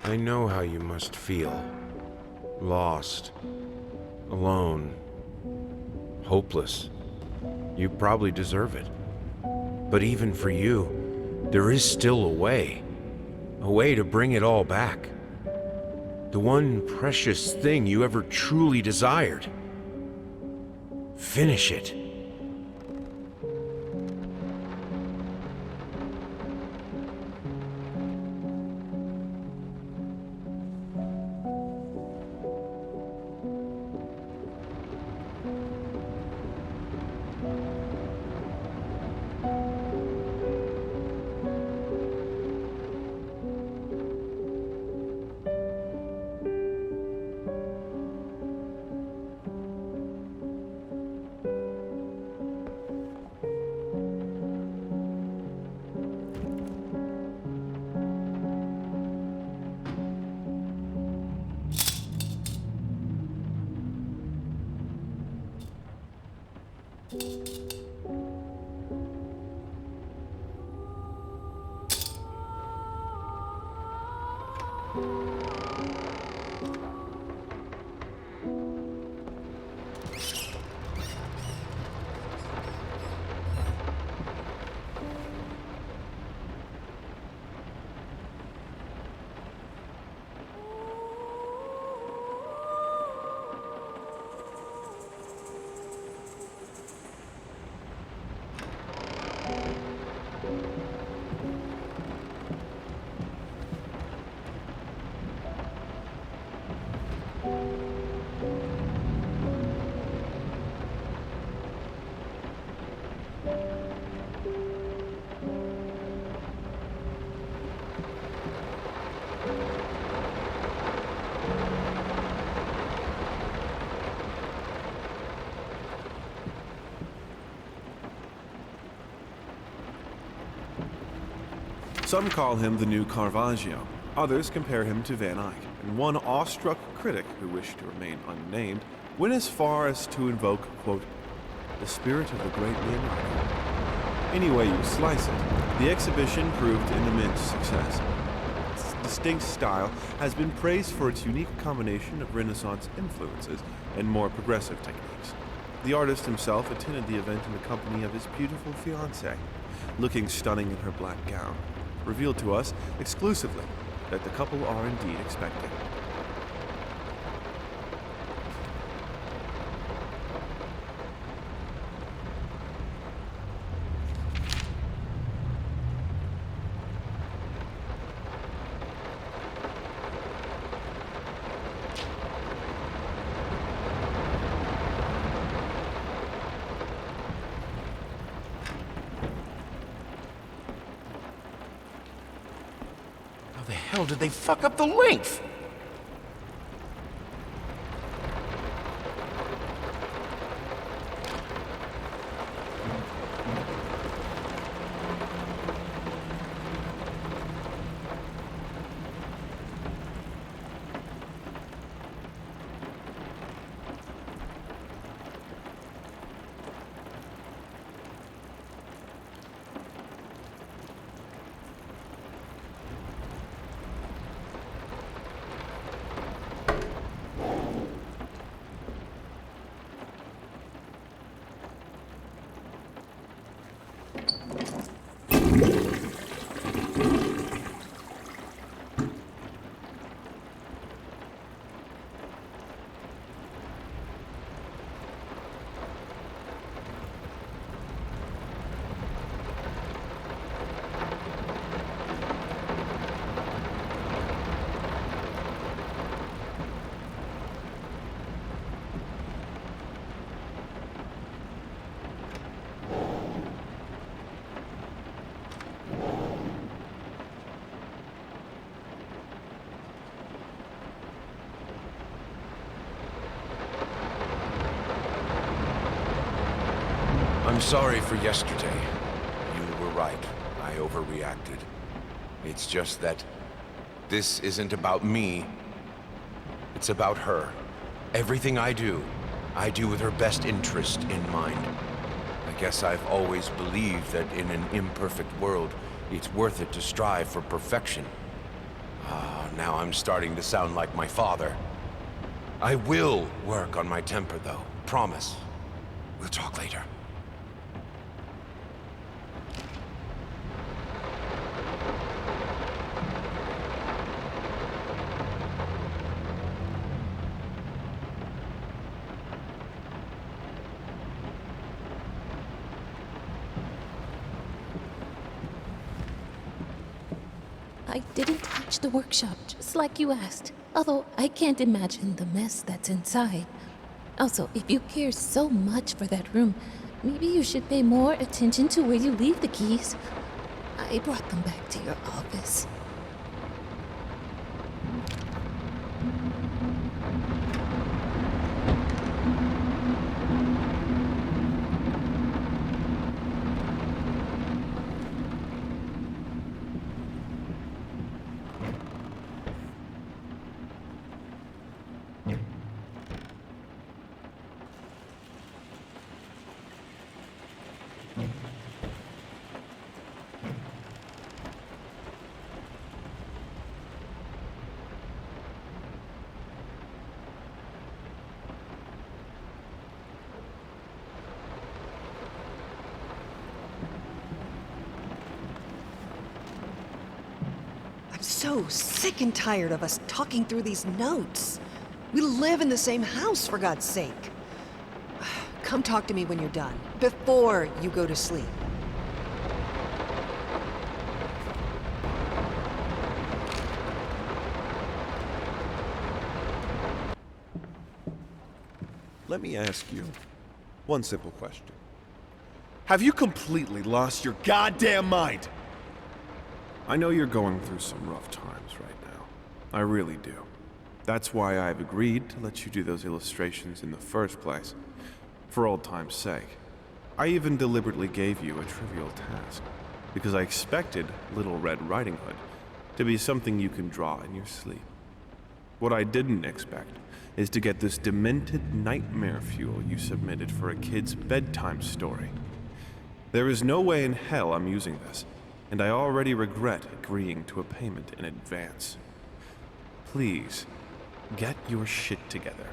I know how you must feel. Lost. Alone. Hopeless. You probably deserve it. But even for you, there is still a way. A way to bring it all back. The one precious thing you ever truly desired. Finish it. Some call him the new Caravaggio. Others compare him to Van Eyck. And one awestruck critic, who wished to remain unnamed, went as far as to invoke, quote, the spirit of the great Leonardo. Any way you slice it, the exhibition proved an immense success. Its distinct style has been praised for its unique combination of Renaissance influences and more progressive techniques. The artist himself attended the event in the company of his beautiful fiancée, looking stunning in her black gown, revealed to us exclusively that the couple are indeed expecting. How the hell did they fuck up the length? I'm sorry for yesterday. You were right. I overreacted. It's just that this isn't about me. It's about her. Everything I do with her best interest in mind. I guess I've always believed that in an imperfect world, it's worth it to strive for perfection. Ah, now I'm starting to sound like my father. I will work on my temper, though. Promise. We'll talk later. I didn't touch the workshop, just like you asked. Although I can't imagine the mess that's inside. Also, if you care so much for that room, maybe you should pay more attention to where you leave the keys. I brought them back to your office. I'm so sick and tired of us talking through these notes. We live in the same house, for God's sake. Come talk to me when you're done, before you go to sleep. Let me ask you one simple question. Have you completely lost your goddamn mind? I know you're going through some rough times right now. I really do. That's why I've agreed to let you do those illustrations in the first place. For old time's sake. I even deliberately gave you a trivial task, because I expected Little Red Riding Hood to be something you can draw in your sleep. What I didn't expect is to get this demented nightmare fuel you submitted for a kid's bedtime story. There is no way in hell I'm using this, and I already regret agreeing to a payment in advance. Please, get your shit together.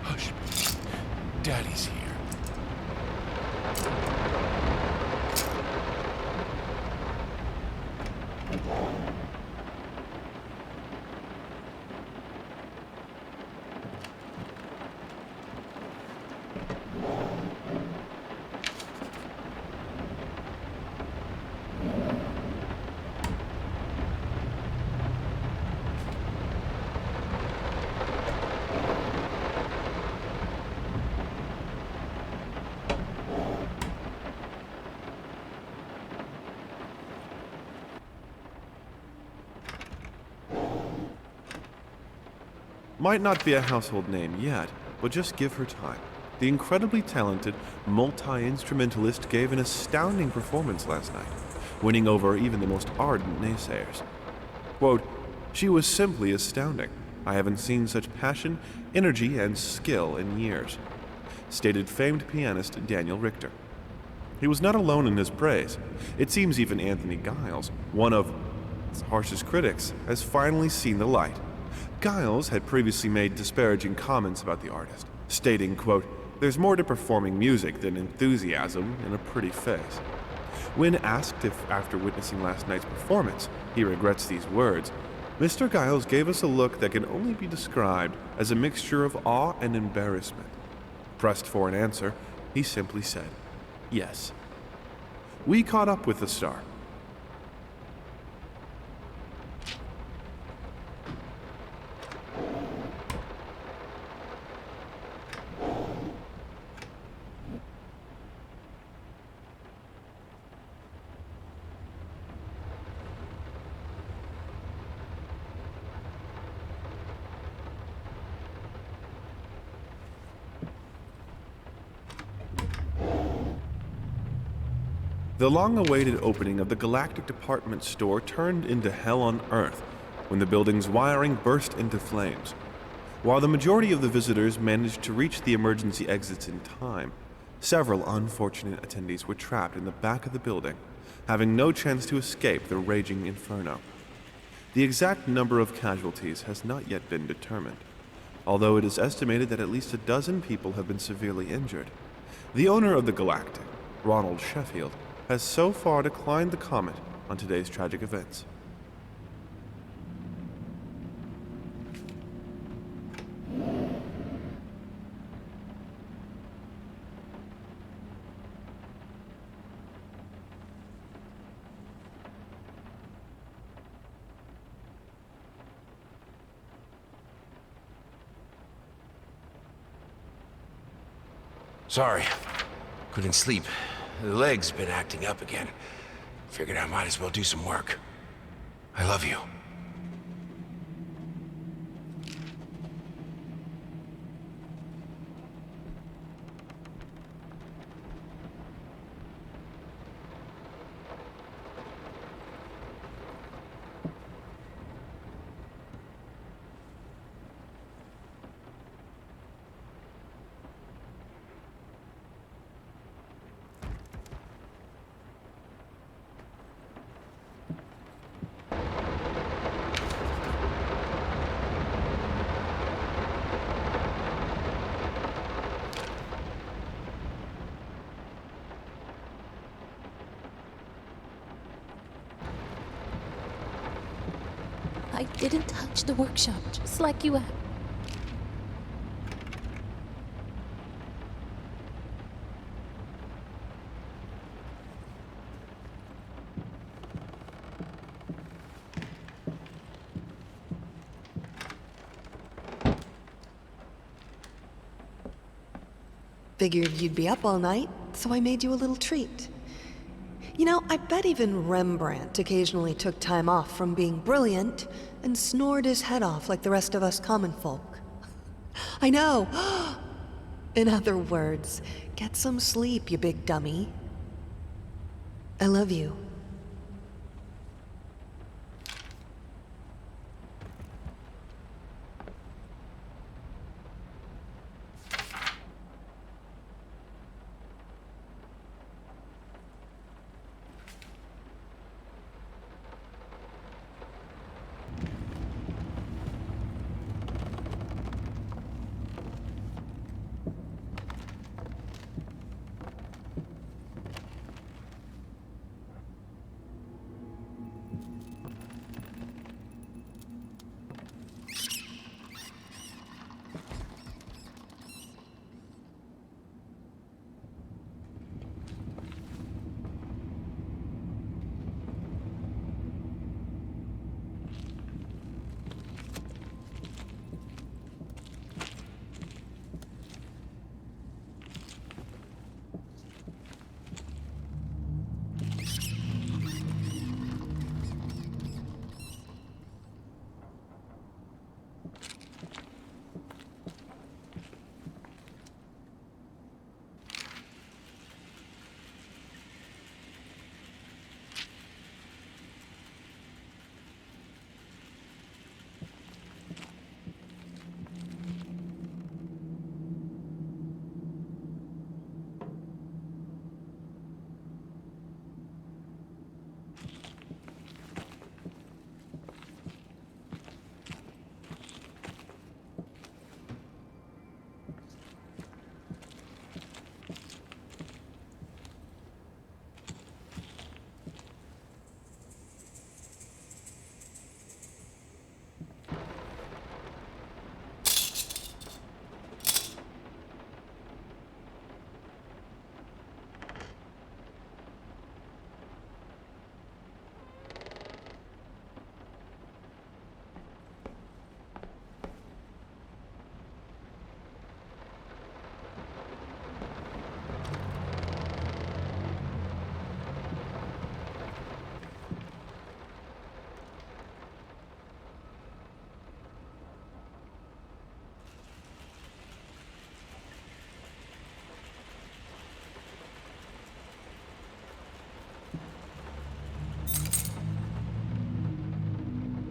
Hush. Daddy's here. Might not be a household name yet, but just give her time. The incredibly talented multi-instrumentalist gave an astounding performance last night, winning over even the most ardent naysayers. Quote, "She was simply astounding. I haven't seen such passion, energy, and skill in years. stated famed pianist Daniel Richter. He was not alone in his praise. It seems even Anthony Giles, one of its harshest critics, has finally seen the light. Giles had previously made disparaging comments about the artist, stating, quote, "There's more to performing music than enthusiasm and a pretty face." When asked if, after witnessing last night's performance, he regrets these words, Mr. Giles gave us a look that can only be described as a mixture of awe and embarrassment. Pressed for an answer, he simply said, "Yes." We caught up with the star. The long-awaited opening of the Galactic Department Store turned into hell on Earth when the building's wiring burst into flames. While the majority of the visitors managed to reach the emergency exits in time, several unfortunate attendees were trapped in the back of the building, having no chance to escape the raging inferno. The exact number of casualties has not yet been determined, although it is estimated that at least a dozen people have been severely injured. The owner of the Galactic, Ronald Sheffield, has so far declined the comment on today's tragic events. Sorry. Couldn't sleep. The leg's been acting up again. Figured I might as well do some work. I love you. I didn't touch the workshop, just like you asked. Figured you'd be up all night, so I made you a little treat. You know, I bet even Rembrandt occasionally took time off from being brilliant and snored his head off like the rest of us common folk. I know! In other words, get some sleep, you big dummy. I love you.